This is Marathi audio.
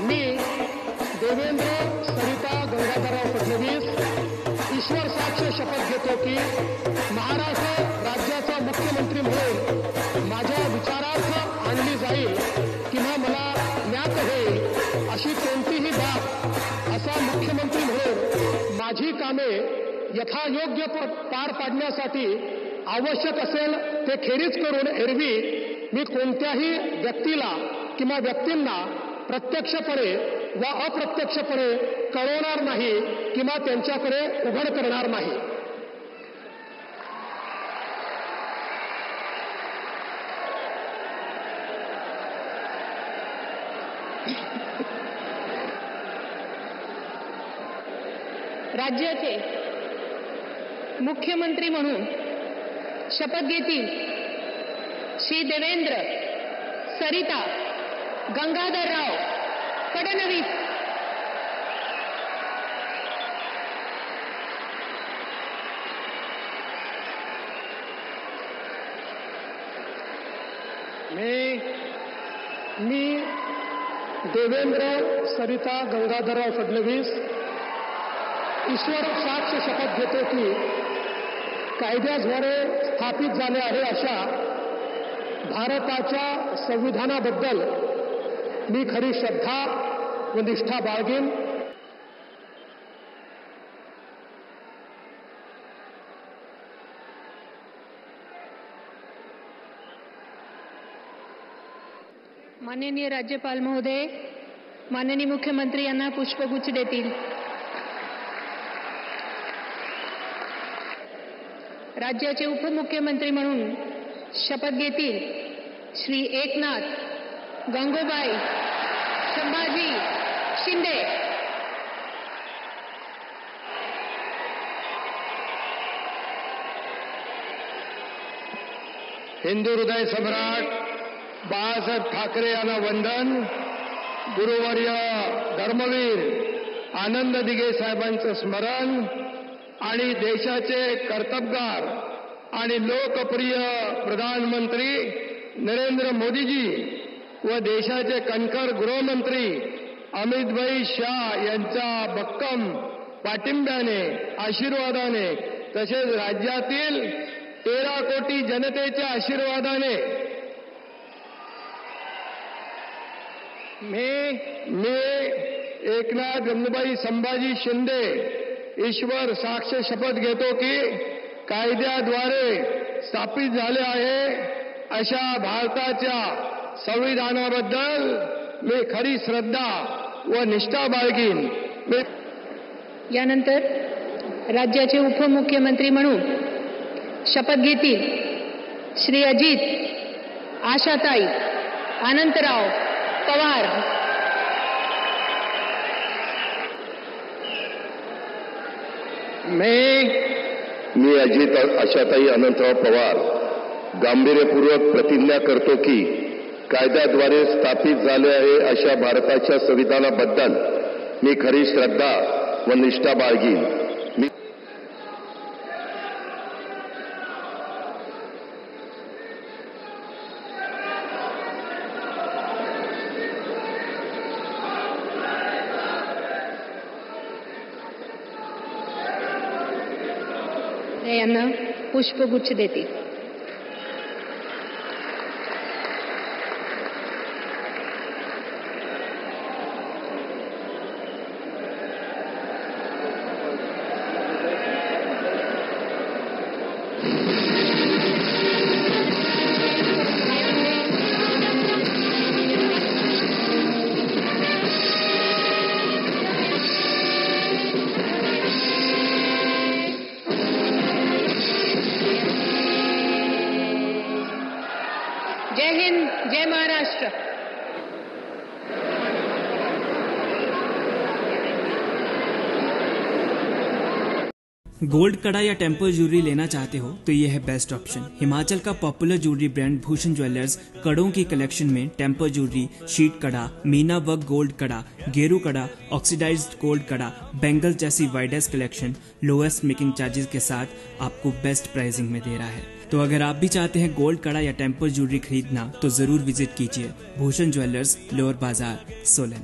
मी देवेंद्र सरिता गंगाधरराव फडणवीस ईश्वर साक्ष शपथ घेतो की महाराष्ट्र राज्याचा मुख्यमंत्री म्हणून माझ्या विचारार्थ आणली जाईल किंवा मला ज्ञात होईल अशी कोणतीही बाब असा मुख्यमंत्री म्हणून माझी कामे यथायोग्य पार पाडण्यासाठी आवश्यक असेल ते खेरीज करून एरवी मी कोणत्याही व्यक्तीला किंवा व्यक्तींना प्रत्यक्षपणे व अप्रत्यक्षपणे कळवणार नाही किंवा त्यांच्याकडे उघड करणार नाही. राज्याचे मुख्यमंत्री म्हणून शपथ घेतील श्री देवेंद्र सरिता गंगाधरराव फडणवीस. मी देवेंद्र सरिता गंगाधरराव फडणवीस ईश्वर साक्ष शपथ घेतो की कायद्याद्वारे स्थापित झाले आहे अशा भारताच्या संविधानाबद्दल मी खरी श्रद्धा व निष्ठा बाळगेन. माननीय राज्यपाल महोदय माननीय मुख्यमंत्री यांना पुष्पगुच्छ देतील. राज्याचे उपमुख्यमंत्री म्हणून शपथ घेतील श्री एकनाथ गंगूबाई संभाजी शिंदे. हिंदू हृदय सम्राट बाळासाहेब ठाकरे यांना वंदन. गुरुवर्य धर्मवीर आनंद दिघे साहेबांचं स्मरण आणि देशाचे कर्तबगार आणि लोकप्रिय प्रधानमंत्री नरेंद्र मोदीजी व देशाचे कणखर गृहमंत्री अमितभाई शाह यांच्या भक्कम पाठिंब्याने आशीर्वादाने तसेच राज्यातील 13 कोटी जनतेच्या आशीर्वादाने मी एकनाथ गंगूबाई संभाजी शिंदे ईश्वर साक्ष शपथ घेतो की कायद्याद्वारे स्थापित झाले आहे अशा भारताच्या संविधानाबद्दल मी खरी श्रद्धा व निष्ठा बाळगीन. यानंतर राज्याचे उपमुख्यमंत्री म्हणून शपथ घेतील श्री अजित आशाताई अनंतराव पवार. मी अजित आशाताई अनंतराव पवार गांभीर्यपूर्वक प्रतिज्ञा करतो की कायद्याद्वारे स्थापित झाले आहे अशा भारताच्या संविधानाबद्दल मी खरी श्रद्धा व निष्ठा बाळगीन. यांना पुष्पगुच्छ देतील. जय हिंद, जय महाराष्ट्र. गोल्ड कड़ा या टेम्पर ज्वेलरी लेना चाहते हो तो ये है बेस्ट ऑप्शन. हिमाचल का popular jewellery brand Bhushan jewellers कड़ों की कलेक्शन में टेम्पर ज्वेलरी, शीट कड़ा, मीना वर्क गोल्ड कड़ा, गेरू कड़ा, ऑक्सीडाइज्ड गोल्ड कड़ा, बैंगल्स जैसी widest collection lowest making charges के साथ आपको बेस्ट प्राइसिंग में दे रहा है. तो अगर आप भी चाहते हैं गोल्ड कड़ा या टेम्पर ज्वेलरी खरीदना तो जरूर विजिट कीजिए भूषण ज्वेलर्स, लोअर बाजार, सोलन।